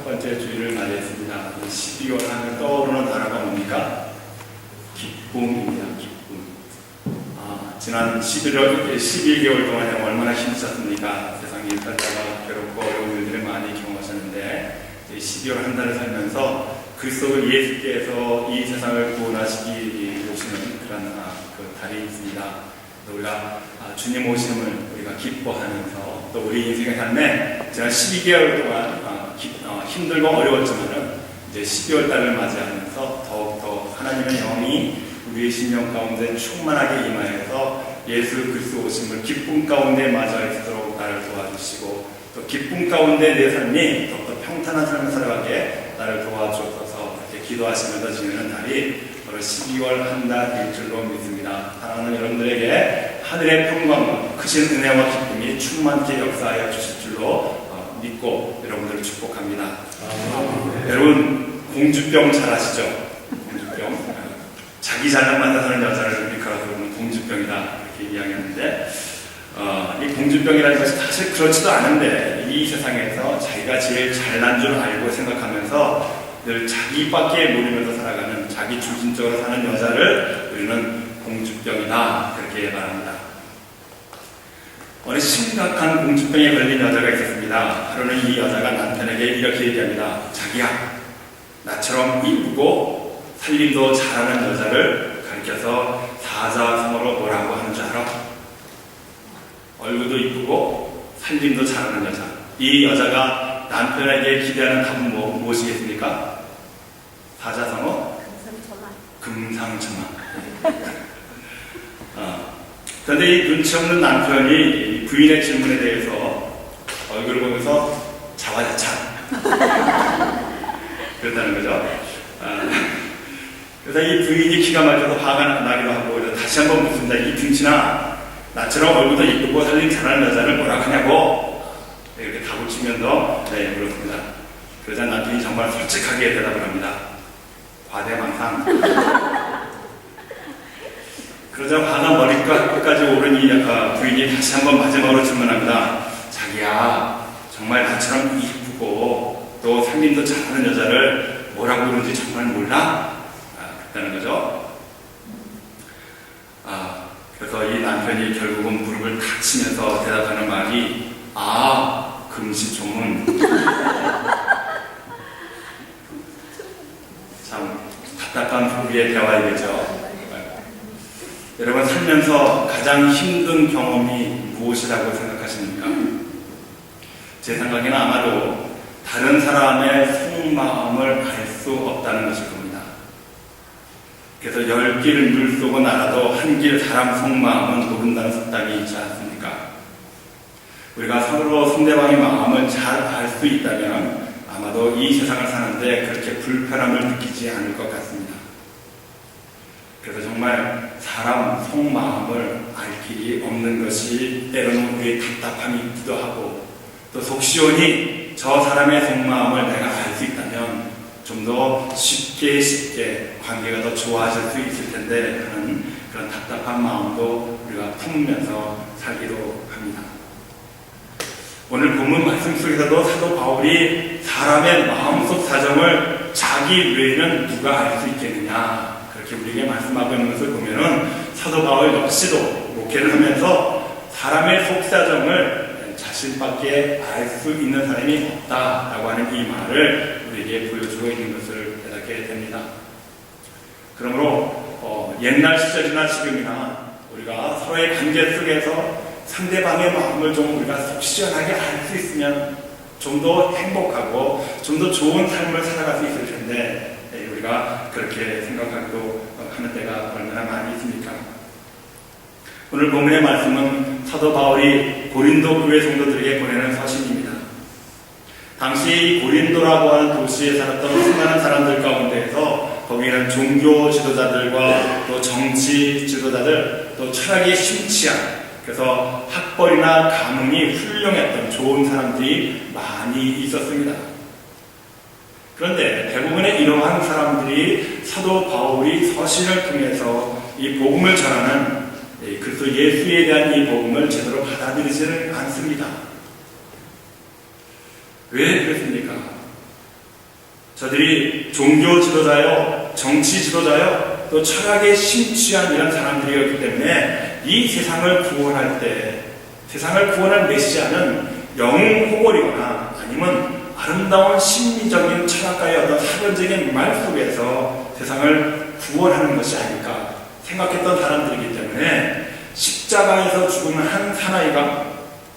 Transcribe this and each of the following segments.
번째 주일을 맞이했습니다. 12월 하면 떠오르는 단어가 뭡니까? 기쁨입니다. 기쁨. 지난 11개월 동안 얼마나 힘드셨습니까? 세상이 살다가 괴롭고 어려운 일들을 많이 경험하셨는데 12월 한 달을 살면서 그리스도 예수께서 이 세상을 구원하시기 오시는 그런 그 달이 있습니다. 우리가 주님 오심을 우리가 기뻐하면서 또 우리 인생의 삶에 지난 12개월 동안 힘들고 어려웠지만은 이제 12월 달을 맞이하면서 더욱더 하나님의 영이 우리의 심령 가운데 충만하게 임하여서 예수 그리스도 오심을 기쁨 가운데 맞이할 수 있도록 나를 도와주시고 또 기쁨 가운데 내 삶이 더욱더 평탄한 삶을 살아가게 나를 도와주셔서 이렇게 기도하시면서 지내는 달이 바로 12월 한 달일 줄로 믿습니다. 사랑하는 여러분들에게 하늘의 평강과 크신 은혜와 기쁨이 충만케 역사하여 주실 줄로 믿고 여러분들을 축복합니다. 여러분 공주병 잘 아시죠? 공주병. 자기 잘난 사는 여자를 일컬어서 보면 공주병이다 이렇게 이야기하는데 이 공주병이라는 것이 사실 그렇지도 않은데 이 세상에서 자기가 제일 잘난 줄 알고 생각하면서 늘 자기밖에 모르면서 살아가는 자기 중심적으로 사는 여자를 우리는 공주병이다 그렇게 말합니다. 어느 심각한 공주병에 걸린 여자가 있었습니다. 하루는 이 여자가 남편에게 이렇게 얘기합니다. 자기야, 나처럼 이쁘고 살림도 잘하는 여자를 가리켜서 사자성어로 뭐라고 하는 줄 알아? 얼굴도 이쁘고 살림도 잘하는 여자. 이 여자가 남편에게 기대하는 답은 무엇이겠습니까? 사자성어? 금상첨화. 그런데 이 눈치 없는 남편이 부인의 질문에 대해서 얼굴을 보면서 자화자찬 그렇다는 거죠. 그래서 이 부인이 기가 막혀서 화가 나기도 하고 다시 한번 묻습니다. 이 등치나 나처럼 얼굴도 이쁘고 살림 잘하는 여자를 뭐라 하냐고 이렇게 다구치면서 물었습니다. 그러자 남편이 정말 솔직하게 대답을 합니다. 과대망상. 그러자 화가 머리끝까지 오른 이 부인이 다시 한번 마지막으로 질문합니다. 자기야, 정말 나처럼 이쁘고 또 살림도 잘하는 여자를 뭐라고 부르는지 정말 몰라? 그랬다는 거죠. 그래서 이 남편이 결국은 무릎을 탁 치면서 대답하는 말이 금시초문. 참 답답한 부부의 대화이겠죠. 여러분 살면서 가장 힘든 경험이 무엇이라고 생각하십니까? 제 생각에는 아마도 다른 사람의 속마음을 알 수 없다는 것일 겁니다. 그래서 10길 물속은 알아도 한 길 사람 속마음은 모른다는 속담이 있지 않습니까? 우리가 서로 상대방의 마음을 잘 알 수 있다면 아마도 이 세상을 사는데 그렇게 불편함을 느끼지 않을 것 같습니다. 그래서 정말 사람 속마음을 알 길이 없는 것이 때로는 우리의 답답함이 있기도 하고 또 속시원히 저 사람의 속마음을 내가 알 수 있다면 좀 더 쉽게 관계가 더 좋아질 수 있을 텐데 하는 그런 답답한 마음도 우리가 품으면서 살기도 합니다. 오늘 본문 말씀 속에서도 사도 바울이 사람의 마음속 사정을 자기 외에는 누가 알 수 있겠느냐 그렇게 우리에게 말씀하고 있는 것을 보면은 사도 바울 역시도 목회를 하면서 사람의 속사정을 자신밖에 알 수 있는 사람이 없다라고 하는 이 말을 우리에게 보여주고 있는 것을 깨닫게 됩니다. 그러므로 옛날 시절이나 지금이나 우리가 서로의 관계 속에서 상대방의 마음을 좀 우리가 속 시원하게 알 수 있으면 좀 더 행복하고 좀 더 좋은 삶을 살아갈 수 있을 텐데 우리가 그렇게 생각하기도 하는 때가 얼마나 많이 있습니까? 오늘 본문의 말씀은 사도 바울이 고린도 교회 성도들에게 보내는 서신입니다. 당시 고린도라고 하는 도시에 살았던 수많은 사람들 가운데에서 거기에는 종교 지도자들과 또 정치 지도자들 또 철학이 심취한 그래서 학벌이나 가문이 훌륭했던 좋은 사람들이 많이 있었습니다. 그런데 대부분의 이러한 사람들이 사도 바울이 서신을 통해서 이 복음을 전하는 그리스도 예수에 대한 이 복음을 제대로 받아들이지는 않습니다. 왜 그렇습니까? 저들이 종교 지도자요, 정치 지도자요, 또 철학에 심취한 이런 사람들이었기 때문에 이 세상을 구원할 때, 세상을 구원할 메시아는 영웅 호골이거나 아니면 아름다운 심리적인 철학가의 어떤 사변적인 말 속에서 세상을 구원하는 것이 아닐까 생각했던 사람들이기 때문에 십자가에서 죽은 한 사나이가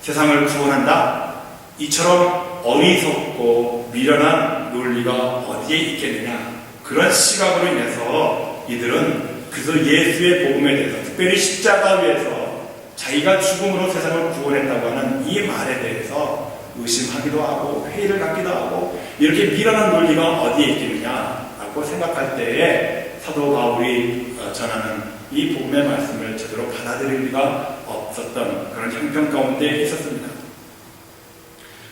세상을 구원한다? 이처럼 어리석고 미련한 논리가 어디에 있겠느냐, 그런 시각으로 인해서 이들은 그래서 예수의 복음에 대해서, 특별히 십자가 위에서 자기가 죽음으로 세상을 구원했다고 하는 이 말에 대해서 의심하기도 하고 회의를 갖기도 하고, 이렇게 미련한 논리가 어디에 있겠느냐라고 생각할 때에 사도 바울이 전하는 이 복음의 말씀을 제대로 받아들일 리가 없었던 그런 형편 가운데 있었습니다.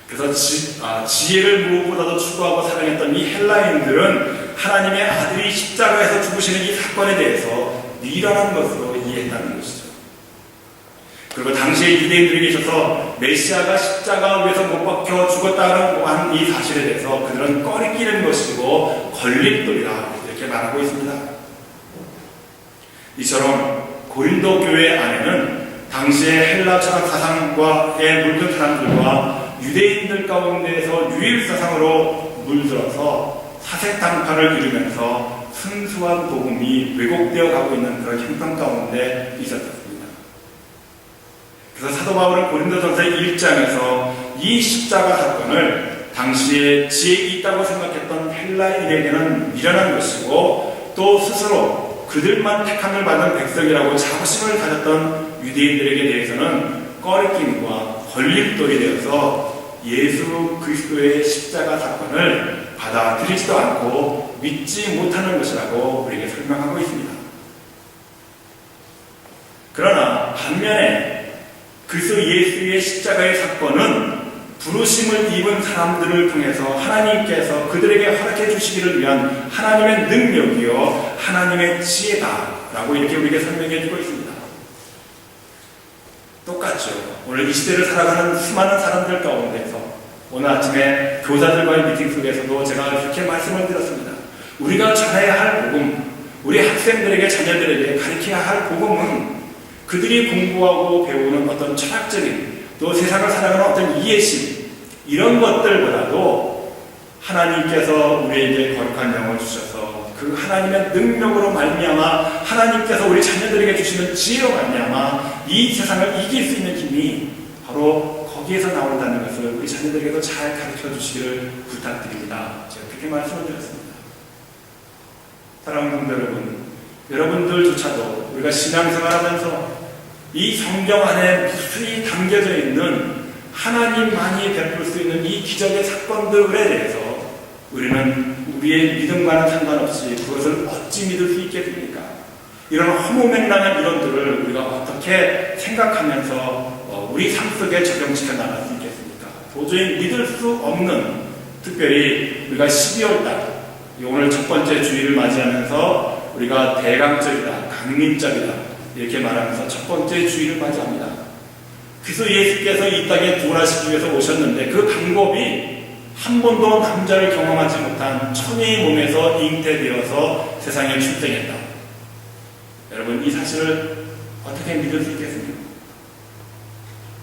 그래서 지혜를 무엇보다도 추구하고 사랑했던 이 헬라인들은 하나님의 아들이 십자가에서 죽으시는 이 사건에 대해서 미련한 것으로 이해했다는 것이죠. 그리고 당시에 유대인들에게 있어서 메시아가 십자가 위에서 못 박혀 죽었다는 이 사실에 대해서 그들은 꺼리끼는 것이고 걸림돌이다, 이렇게 말하고 있습니다. 이처럼 고린도 교회 안에는 당시의 헬라 철학 사상과에 물든 사람들과 유대인들 가운데에서 유일사상으로 물들어서 사색당파를 이루면서 순수한 복음이 왜곡되어 가고 있는 그런 형편 가운데 있었습니다. 그래서 사도 바울은 고린도전서 1장에서 이 십자가 사건을 당시에 지혜 있다고 생각했던 헬라인에게는 미련한 것이고, 또 스스로 그들만 택함을 받은 백성이라고 자부심을 가졌던 유대인들에게 대해서는 꺼리낌과 걸림돌이 되어서 예수 그리스도의 십자가 사건을 받아들이지도 않고 믿지 못하는 것이라고 우리에게 설명하고 있습니다. 그러나 반면에 그리스도 예수의 십자가의 사건은 부르심을 입은 사람들을 통해서 하나님께서 그들에게 허락해 주시기를 위한 하나님의 능력이요 하나님의 지혜다라고 이렇게 우리에게 설명해 주고 있습니다. 똑같죠. 오늘 이 시대를 살아가는 수많은 사람들 가운데서 오늘 아침에 교사들과의 미팅 속에서도 제가 이렇게 말씀을 드렸습니다. 우리가 전해야 할 복음, 우리 학생들에게, 자녀들에게 가르쳐야 할 복음은 그들이 공부하고 배우는 어떤 철학적인, 또 세상을 살아가는 어떤 이해심, 이런 것들보다도 하나님께서 우리에게 거룩한 영을 주셔서 그 하나님의 능력으로 말미암아 하나님께서 우리 자녀들에게 주시는 지혜로 말미암아 이 세상을 이길 수 있는 힘이 바로 거기에서 나온다는 것을 우리 자녀들에게도 잘 가르쳐 주시기를 부탁드립니다. 제가 그렇게 말씀을 드렸습니다. 사랑하는 성도 여러분, 여러분들조차도 우리가 신앙생활하면서 이 성경 안에 무수히 담겨져 있는 하나님만이 베풀 수 있는 이 기적의 사건들에 대해서 우리는 우리의 믿음과는 상관없이 그것을 어찌 믿을 수 있겠습니까? 이런 허무맹랑한 이론들을 우리가 어떻게 생각하면서 우리 삶 속에 적용시켜 나갈 수 있겠습니까? 도저히 믿을 수 없는, 특별히 우리가 12월달 오늘 첫 번째 주일을 맞이하면서 우리가 대강절이다, 강림절이다 이렇게 말하면서 첫 번째 주일을 맞이합니다. 그래서 예수께서 이 땅에 부활하시기 위해서 오셨는데 그 방법이 한 번도 남자를 경험하지 못한 처녀의 몸에서 잉태되어서 세상에 출생했다. 여러분, 이 사실을 어떻게 믿을 수 있겠습니까?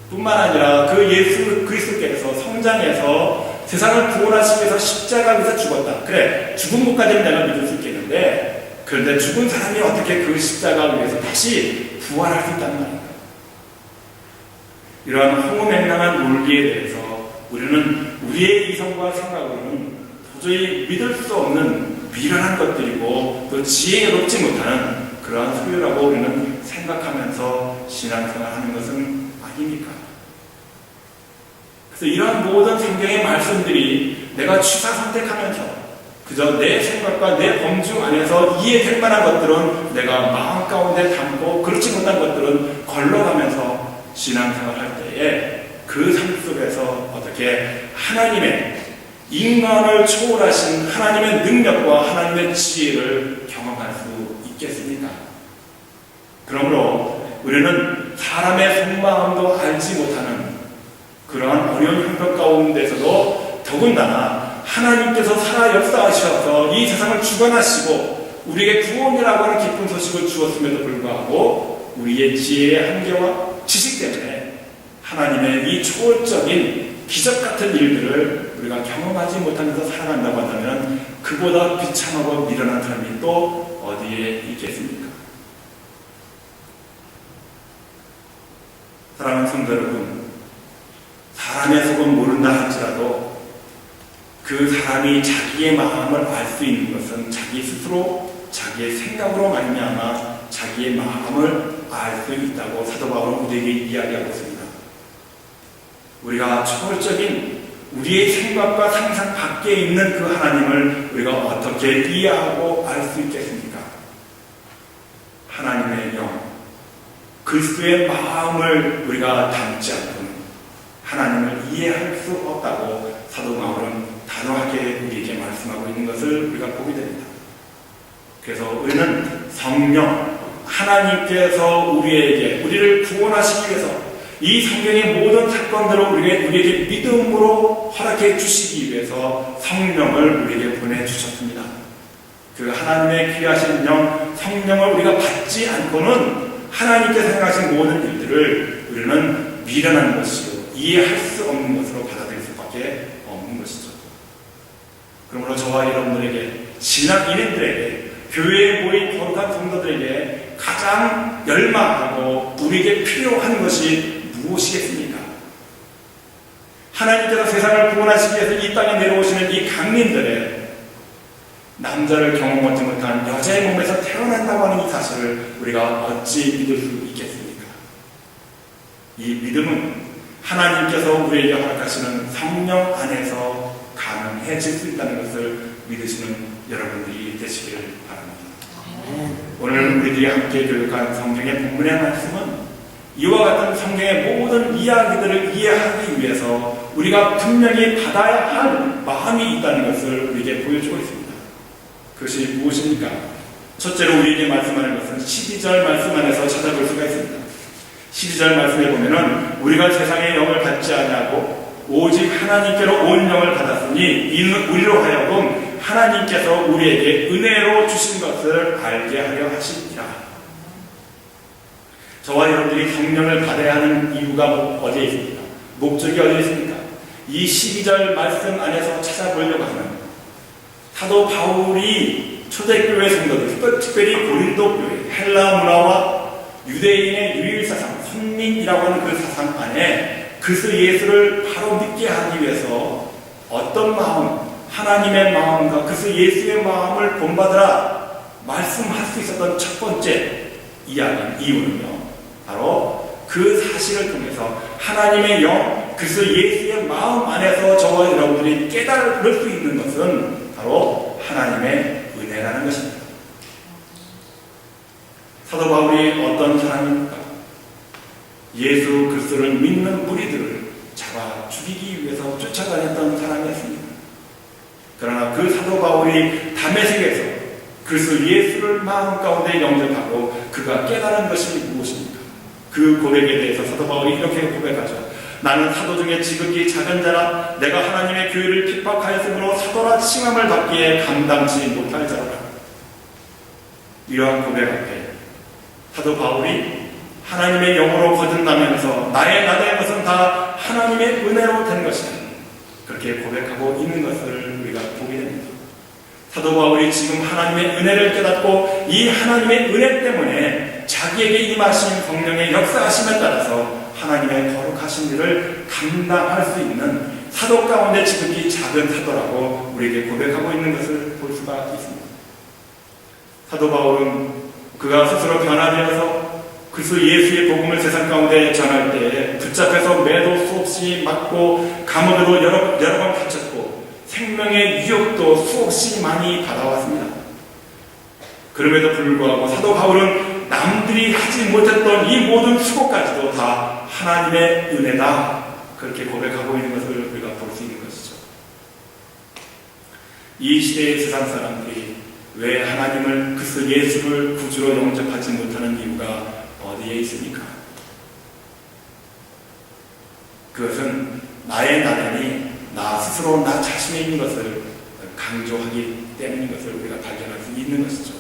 뿐만 아니라 그 예수 그리스도께서 성장해서 세상을 구원하시기 위해서 십자가에서 죽었다. 그래, 죽은 것까지는 내가 믿을 수 있겠는데, 그런데 죽은 사람이 어떻게 그 십자가 위에서 다시 부활할 수 있다는 말입니다. 이러한 허무맹랑한 논리에 대해서 우리는 우리의 이성과 생각으로는 도저히 믿을 수 없는 미련한 것들이고 또 지혜롭지 못하는 그러한 소유라고 우리는 생각하면서 신앙생활하는 것은 아닙니까? 그래서 이러한 모든 성경의 말씀들이 내가 취사 선택하면서 그저 내 생각과 내 범주 안에서 이해될 만한 것들은 내가 마음 가운데 담고 그렇지 못한 것들은 걸러가면서 신앙생활할 때에 그 삶 속에서 어떻게 하나님의 인간을 초월하신 하나님의 능력과 하나님의 지혜를 경험할 수 있겠습니까? 그러므로 우리는 사람의 속마음도 알지 못하는 그러한 어려운 형편 가운데서도 더군다나 하나님께서 살아 역사하셔서 이 세상을 주관하시고 우리에게 구원이라고 하는 기쁜 소식을 주었음에도 불구하고 우리의 지혜의 한계와 지식 때문에 하나님의 이 초월적인 기적 같은 일들을 우리가 경험하지 못하면서 살아간다고 한다면 그보다 비참하고 미련한 사람이 또 어디에 있겠습니까? 사랑하는 성도 여러분, 사람의 속은 모른다 할지라도 그 사람이 자기의 마음을 알 수 있는 것은 자기 스스로 자기의 생각으로 말미암아 자기의 마음을 알 수 있다고 사도 바울은 우리에게 이야기하고 있습니다. 우리가 초월적인 우리의 생각과 상상 밖에 있는 그 하나님을 우리가 어떻게 이해하고 알 수 있겠습니까? 하나님의 영, 그리스도의 마음을 우리가 담지 않고는 하나님을 이해할 수 없다고 사도 바울은 단호하게 우리에게 말씀하고 있는 것을 우리가 보게 됩니다. 그래서 우리는 성령, 하나님께서 우리를 구원하시기 위해서 이 성경의 모든 사건들을 우리에게 믿음으로 허락해 주시기 위해서 성령을 우리에게 보내주셨습니다. 그 하나님의 귀하신 영, 성령을 우리가 받지 않고는 하나님께서 행하신 모든 일들을 우리는 미련한 것이요 이해할 수 없는 것으로 받아들일 수밖에 없는 것이죠. 그러므로 저와 여러분들에게, 신앙인들에게, 교회에 모인 거룩한 성도들에게 가장 열망하고 우리에게 필요한 것이 무엇이겠습니까? 하나님께서 세상을 구원하시기 위해서 이 땅에 내려오시는 이 강림들의 남자를 경험하지 못한 여자의 몸에서 태어난다고 하는 이 사실을 우리가 어찌 믿을 수 있겠습니까? 이 믿음은 하나님께서 우리에게 허락하시는 성령 안에서 가능해질 수 있다는 것을 믿으시는 여러분들이 되시기를 바랍니다. 오늘 우리들이 함께 교육한 성경의 본문의 말씀은 이와 같은 성경의 모든 이야기들을 이해하기 위해서 우리가 분명히 받아야 할 마음이 있다는 것을 우리에게 보여주고 있습니다. 그것이 무엇입니까? 첫째로 우리에게 말씀하는 것은 12절 말씀 안에서 찾아볼 수가 있습니다. 12절 말씀에 보면은 우리가 세상의 영을 받지 아니하고 오직 하나님께로 온 영을 받았으니 우리로 하여금 하나님께서 우리에게 은혜로 주신 것을 알게 하려 하시니라. 저와 여러분들이 성령을 받아야 하는 이유가 어디에 있습니까? 목적이 어디에 있습니까? 이 12절 말씀 안에서 찾아보려고 하는 사도 바울이 초대교회 성도들, 특별히 고린도 교회, 헬라 문화와 유대인의 유일사상, 선민이라고 하는 그 사상 안에 그리스도 예수를 바로 믿게 하기 위해서 어떤 마음, 하나님의 마음과 그리스도 예수의 마음을 본받으라 말씀할 수 있었던 첫 번째 이유는요, 바로 그 사실을 통해서 하나님의 영, 그리스도 예수의 마음 안에서 저와 여러분들이 깨달을 수 있는 것은 바로 하나님의 은혜라는 것입니다. 사도 바울이 어떤 사람입니까? 예수 그리스도를 믿는 무리들을 잡아 죽이기 위해서 쫓아다녔던 사람이었습니다. 그러나 그 사도 바울이 다메섹에서 그리스도 예수를 마음 가운데 영접하고 그가 깨달은 것이 무엇입니까? 그 고백에 대해서 사도 바울이 이렇게 고백하죠. 나는 사도 중에 지극히 작은 자라 내가 하나님의 교회를 핍박하였으므로 사도라 칭함을 받기에 감당치 못할 자라. 이러한 고백 앞에 사도 바울이 하나님의 영으로 거듭나면서 나의 것은 다 하나님의 은혜로 된 것이다, 그렇게 고백하고 있는 것을 우리가 보게 됩니다. 사도 바울이 지금 하나님의 은혜를 깨닫고 이 하나님의 은혜 때문에 자기에게 임하신 성령의 역사하심에 따라서 하나님의 거룩하신 일을 감당할 수 있는 사도 가운데 지극히 작은 사도라고 우리에게 고백하고 있는 것을 볼 수가 있습니다. 사도 바울은 그가 스스로 변화되어서 그리스도 예수의 복음을 세상 가운데 전할 때에 붙잡혀서 매도 수없이 맞고 감옥에도 여러 번 갇혔고 생명의 유혹도 수없이 많이 받아왔습니다. 그럼에도 불구하고 사도 바울은 남들이 하지 못했던 이 모든 수고까지도 다 하나님의 은혜다, 그렇게 고백하고 있는 것을 우리가 볼 수 있는 것이죠. 이 시대의 세상 사람들이 왜 하나님을 그리스도 예수를 구주로 영접하지 못하는 이유가 어디에 있습니까? 그것은 나의 나됨이 나 스스로 나 자신에 있는 것을 강조하기 때문인 것을 우리가 발견할 수 있는 것이죠.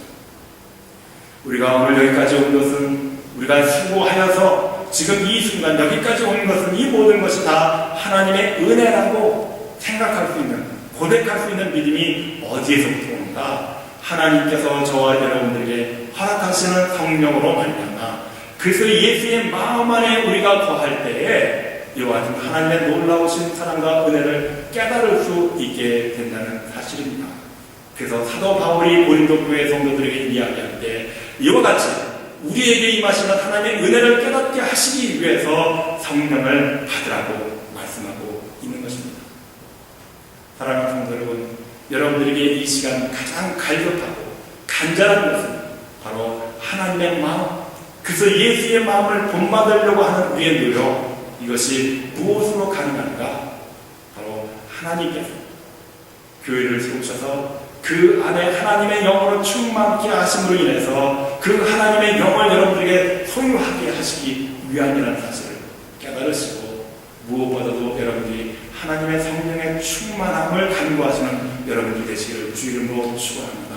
우리가 오늘 여기까지 온 것은 우리가 수고하여서 지금 이 순간 여기까지 온 것은 이 모든 것이 다 하나님의 은혜라고 생각할 수 있는, 고백할 수 있는 믿음이 어디에서부터 오는가? 하나님께서 저와 여러분들에게 허락하시는 성령으로 말미암아 그래서 예수의 마음 안에 우리가 거할 때에 이와 같은 하나님의 놀라우신 사랑과 은혜를 깨달을 수 있게 된다는 사실입니다. 그래서 사도 바울이 고린도 교회 성도들에게 이야기할 때 이와 같이 우리에게 임하시는 하나님의 은혜를 깨닫게 하시기 위해서 성령을 받으라고 말씀하고 있는 것입니다. 사랑하는 성도 여러분, 여러분들에게 이 시간 가장 갈급하고 간절한 것은 바로 하나님의 마음, 그래서 예수의 마음을 본받으려고 하는 우리의 노력, 이것이 무엇으로 가능한가? 바로 하나님께서 교회를 세우셔서 그 안에 하나님의 영으로 충만케 하심으로 인해서 그 하나님의 영을 여러분들에게 소유하게 하시기 위함이라는 사실을 깨달으시고, 무엇보다도 여러분들이 하나님의 성령의 충만함을 간구하시는 여러분들이 되시기를 주 이름으로 축원합니다.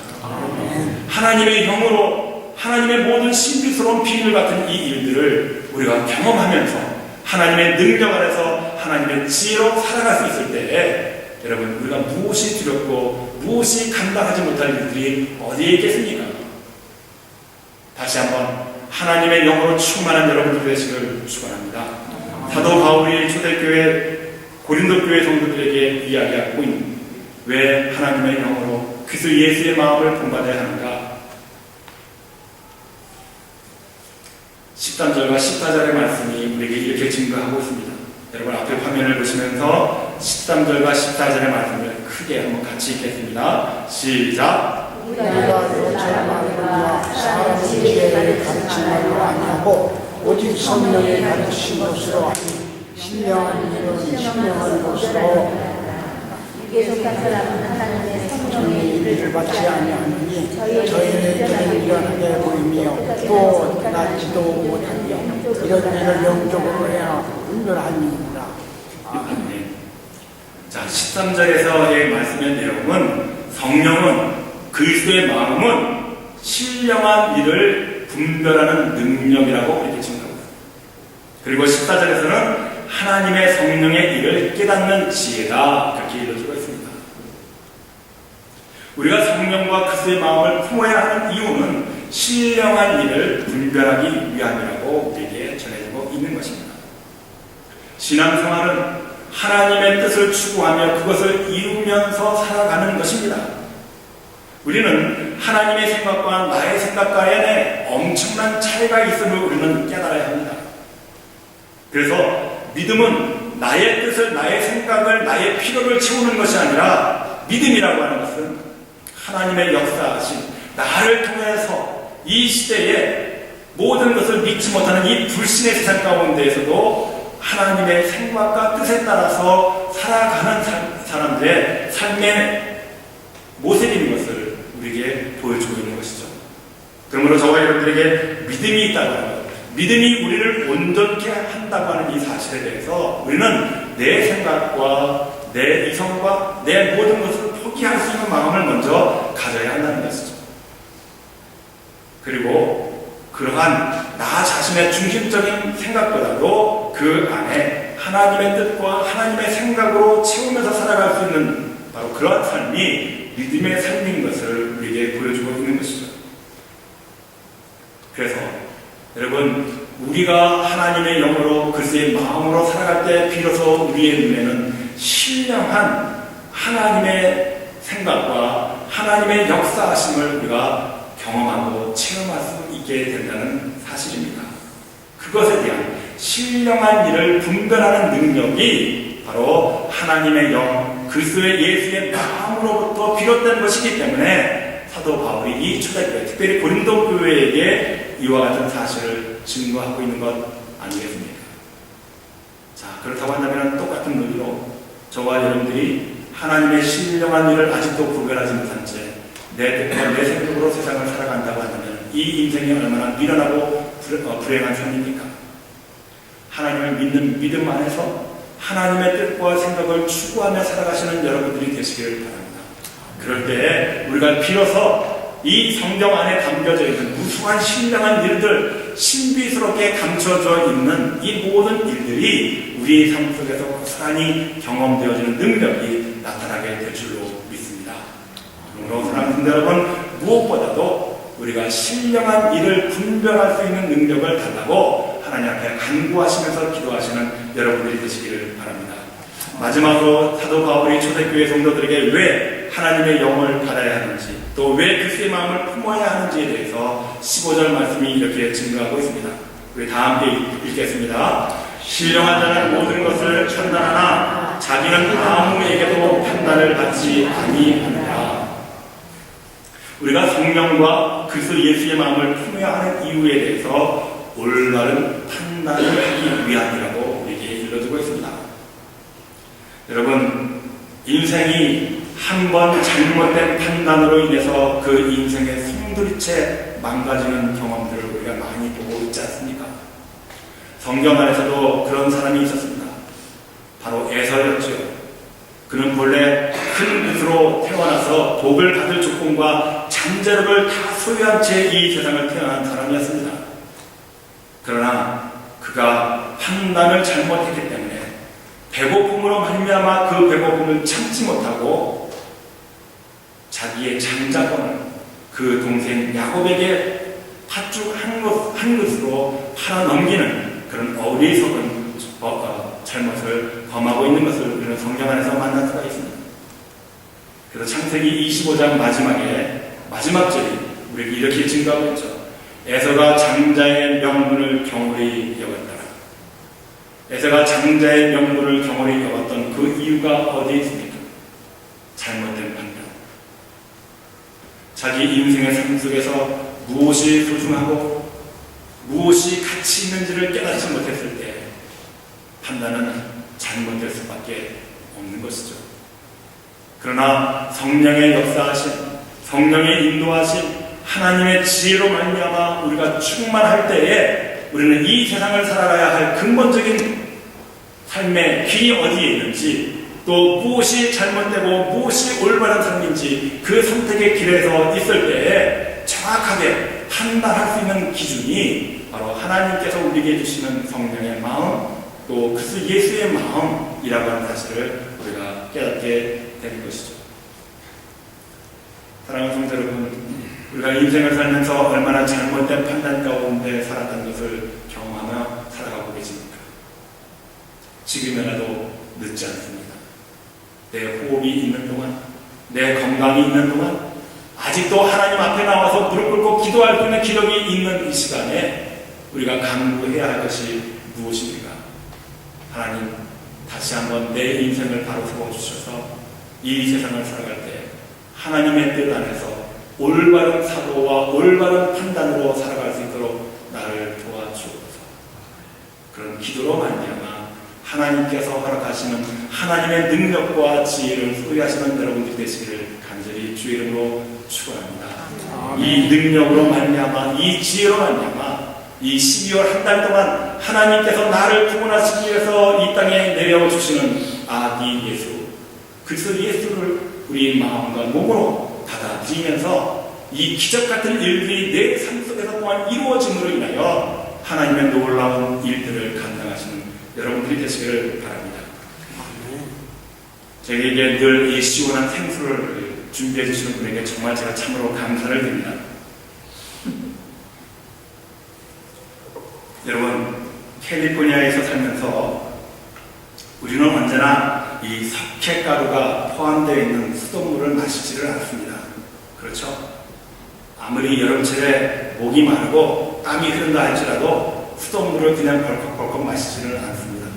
하나님의 영으로 하나님의 모든 신비스러운 비밀 같은 이 일들을 우리가 경험하면서 하나님의 능력 안에서 하나님의 지혜로 살아갈 수 있을 때에 여러분, 우리가 무엇이 두렵고 무엇이 감당하지 못할 일들이 어디에 있겠습니까? 다시 한번 하나님의 영으로 충만한 여러분들 되시기를 축원합니다. 사도 바울이 초대교회 고린도 교회 성도들에게 이야기하고 있는, 왜 하나님의 영으로 그리스도 예수의 마음을 본받아야 하는가? 13절과 14절의 말씀이 우리에게 이렇게 증거하고 있습니다. 여러분 앞에 화면을 보시면서 13절과 14절의 말씀을 크게 한번 같이 읽겠습니다. 시작. 우리가 너처럼 말하거나 사람의 지혜를 가르치려고 아니하고 오직 성령의 가르치신 것으로 하니 신령한 일은 신령한 것으로 육에 속한 사람은 하나님의 성령의 일을 받지 아니하느니 저희에게는 미련하게 보이며 또 낫지도 못하니 이런 일을 영적으로 해야 분별하니라. 아멘. 자, 13절에서의 말씀의 내용은 성령은 그리스도의 마음은 신령한 일을 분별하는 능력이라고 이렇게 증거합니다. 그리고 14절에서는 하나님의 성령의 일을 깨닫는 지혜다, 그렇게 이루어지고 있습니다. 우리가 성령과 그리스도의 마음을 품어야 하는 이유는 신령한 일을 분별하기 위함이라고 우리에게 전해지고 있는 것입니다. 신앙생활은 하나님의 뜻을 추구하며 그것을 이루면서 살아가는 것입니다. 우리는 하나님의 생각과 나의 생각과의 엄청난 차이가 있음을 우리는 깨달아야 합니다. 그래서 믿음은 나의 뜻을, 나의 생각을, 나의 필요를 채우는 것이 아니라, 믿음이라고 하는 것은 하나님의 역사하신 나를 통해서 이 시대에 모든 것을 믿지 못하는 이 불신의 세상 가운데에서도 하나님의 생각과 뜻에 따라서 살아가는 사람들의 삶의 모습인 것을 우리에게 보여주고 있는 것이죠. 그러므로 저와 여러분들에게 믿음이 있다고 하는 것, 믿음이 우리를 온전케 한다고 하는 이 사실에 대해서 우리는 내 생각과 내 이성과 내 모든 것을 포기할 수 있는 마음을 먼저 가져야 한다는 것이죠. 그리고 그러한 나 자신의 중심적인 생각보다도 그 안에 하나님의 뜻과 하나님의 생각으로 채우면서 살아갈 수 있는 바로 그러한 삶이 믿음의 삶인 것을 우리에게 보여주고 있는 것이죠. 그래서 여러분, 우리가 하나님의 영으로 그리스도의 마음으로 살아갈 때 비로소 우리의 눈에는 신령한 하나님의 생각과 하나님의 역사하심을 우리가 경험하고 체험할 수 있게 된다는 사실입니다. 그것에 대한 신령한 일을 분별하는 능력이 바로 하나님의 영, 그리스도의 예수의 마음으로부터 비롯된 것이기 때문에 사도 바울이 이 초대교회, 특별히 고린도 교회에게 이와 같은 사실을 증거하고 있는 것 아니겠습니까? 자, 그렇다고 한다면 똑같은 논리로 저와 여러분들이 하나님의 신령한 일을 아직도 구별하지 못한 채 내 뜻과 내 생각으로 세상을 살아간다고 한다면 이 인생이 얼마나 미련하고 불행한 삶입니까? 하나님을 믿는 믿음 안에서 하나님의 뜻과 생각을 추구하며 살아가시는 여러분들이 되시기를 바랍니다. 그럴 때 우리가 비로소 이 성경 안에 담겨져 있는 무수한 신령한 일들, 신비스럽게 감춰져 있는 이 모든 일들이 우리의 삶 속에서 고스란히 경험되어지는 능력이 나타나게 될 줄로 믿습니다. 그러므로 사랑하는 성도 여러분, 무엇보다도 우리가 신령한 일을 분별할 수 있는 능력을 달라고 하나님 앞에 간구하시면서 기도하시는 여러분들이 되시기를 바랍니다. 마지막으로 사도 바울이 초대교회 성도들에게 왜 하나님의 영을 받아야 하는지, 또 왜 그리스도의 마음을 품어야 하는지에 대해서 15절 말씀이 이렇게 증거하고 있습니다. 우리 다 함께 읽겠습니다. 신령한 자는 모든 것을 판단하나 자기는 아무에게도 판단을 받지 아니하느냐. 우리가 성령과 그리스도 예수의 마음을 품어야 하는 이유에 대해서 올바른 판단을 하기 위함이라고 우리에게 일러주고 있습니다. 여러분, 인생이 한 번 잘못된 판단으로 인해서 그 인생의 송두리째 망가지는 경험들을 우리가 많이 보고 있지 않습니까? 성경 안에서도 그런 사람이 있었습니다. 바로 에서였죠. 그는 본래 큰 뜻으로 태어나서 복을 받을 조건과 잠재력을 다 소유한 채 이 세상을 태어난 사람이었습니다. 그러나 그가 판단을 잘못했기 때문에 배고픔으로 말미암아 그 배고픔을 참지 못하고 자기의 장자권을 그 동생 야곱에게 팥죽 한 그릇으로 팔아넘기는 그런 어리석은 잘못을 범하고 있는 것을 우리는 성경 안에서 만날 수가 있습니다. 그래서 창세기 25장 마지막 절이 우리에게 이렇게 증거하고 있죠. 에서가 장자의 명분을 경홀히 여겼더라. 에서가 장자의 명분을 경홀히 여겼던 그 이유가 어디에 있습니까? 잘못된 판단. 자기 인생의 삶 속에서 무엇이 소중하고 무엇이 가치 있는지를 깨닫지 못했을 때 판단은 잘못될 수밖에 없는 것이죠. 그러나 성령의 역사하심, 성령의 인도하심, 하나님의 지혜로 말미암아 우리가 충만할 때에 우리는 이 세상을 살아가야 할 근본적인 삶의 길이 어디에 있는지, 또 무엇이 잘못되고 무엇이 올바른 삶인지 그 선택의 길에서 있을 때에 정확하게 판단할 수 있는 기준이 바로 하나님께서 우리에게 주시는 성령의 마음, 또 그리스도 예수의 마음이라고 하는 사실을 우리가 깨닫게 되는 것이죠. 사랑하는 성도 여러분, 우리가 인생을 살면서 얼마나 잘못된 판단 가운데 살았다는 것을 경험하며 살아가고 계십니까? 지금이라도 늦지 않습니다. 내 호흡이 있는 동안, 내 건강이 있는 동안, 아직도 하나님 앞에 나와서 무릎 꿇고 기도할 수 있는 기력이 있는 이 시간에 우리가 간구해야 할 것이 무엇입니까? 하나님, 다시 한번 내 인생을 바로 세워주셔서 이 세상을 살아갈 때 하나님의 뜻 안에서 올바른 사고와 올바른 판단으로 살아갈 수 있도록 나를 도와주옵소서. 그런 기도로 말미암아 하나님께서 허락하시는 하나님의 능력과 지혜를 소유하시는 여러분들이 되시기를 간절히 주의 이름으로 축원합니다. 이 능력으로 말미암아, 이 지혜로 말미암아 이 12월 한 달 동안 하나님께서 나를 구원하시기 위해서 이 땅에 내려주시는 아기 예수, 그리스도 예수를 우리 마음과 몸으로 받아들이면서 이 기적같은 일들이 내 삶 속에서 또한 이루어짐으로 인하여 하나님의 놀라운 일들을 감당하시는 여러분들이 되시기를 바랍니다. 저에게 늘 이 시원한 생수를 준비해 주시는 분에게 정말 제가 참으로 감사를 드립니다. 여러분, 캘리포니아에서 살면서 우리는 언제나 이 석회가루가 포함되어 있는 수돗물을 마시지를 않습니다. 그렇죠? 아무리 여름철에 목이 마르고 땀이 흐른다 할지라도 수돗물을 그냥 벌컥벌컥 마시지는 않습니다.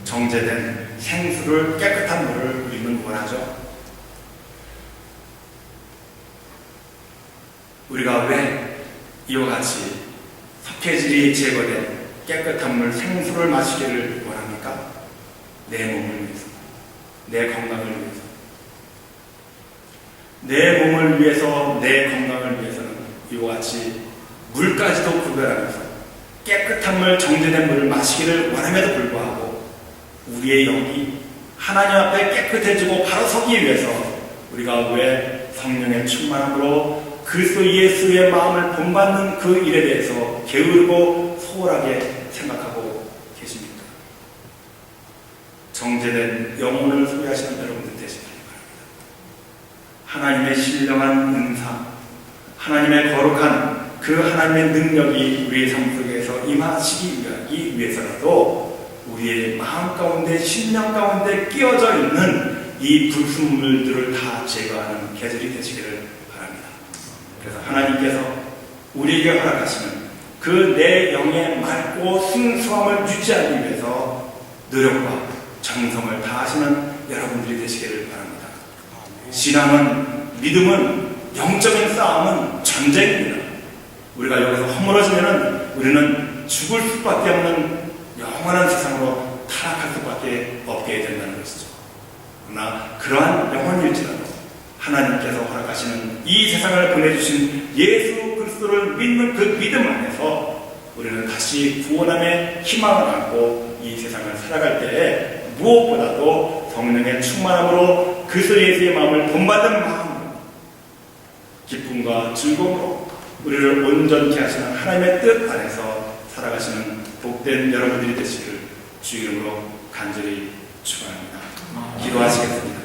정제된 생수를, 깨끗한 물을 우리는 원하죠. 우리가 왜 이와 같이 석회질이 제거된 깨끗한 물, 생수를 마시기를 원합니까? 내 몸을 위해서, 내 건강을 위해서. 내 몸을 위해서, 내 건강을 위해서는 이와 같이 물까지도 구별하면서 깨끗한 물, 정제된 물을 마시기를 원함에도 불구하고 우리의 영이 하나님 앞에 깨끗해지고 바로 서기 위해서 우리가 왜 성령의 충만함으로 그리스도 예수의 마음을 본받는 그 일에 대해서 게으르고 소홀하게 생각하고 계십니까? 정제된 영혼을 소유하시는 여러분들 되시길 바랍니다. 하나님의 신령한 은사, 하나님의 거룩한 그 하나님의 능력이 우리의 삶 속에서 임하시기 위해서라도 우리의 마음 가운데, 심령 가운데 끼어져 있는 이 불순물들을 다 제거하는 계절이 되시기를 바랍니다. 그래서 하나님께서 우리에게 허락하시는 그 내 영의 맑고 순수함을 유지하기 위해서 노력과 정성을 다하시는 여러분들이 되시기를 바랍니다. 신앙은, 믿음은, 영적인 싸움은 전쟁입니다. 우리가 여기서 허물어지면 우리는 죽을 수밖에 없는 영원한 세상으로 타락할 수밖에 없게 된다는 것이죠. 그러나 그러한 영혼일지라도 하나님께서 허락하시는 이 세상을 보내주신 예수 그리스도를 믿는 그 믿음 안에서 우리는 다시 구원함의 희망을 안고 이 세상을 살아갈 때에 무엇보다도 성령의 충만함으로 그리스도 예수의 마음을 본받은 마음, 기쁨과 즐거움으로 우리를 온전케 하시는 하나님의 뜻 안에서 살아가시는 복된 여러분들이 되시기를 주 이름으로 간절히 축원합니다. 기도하시겠습니다.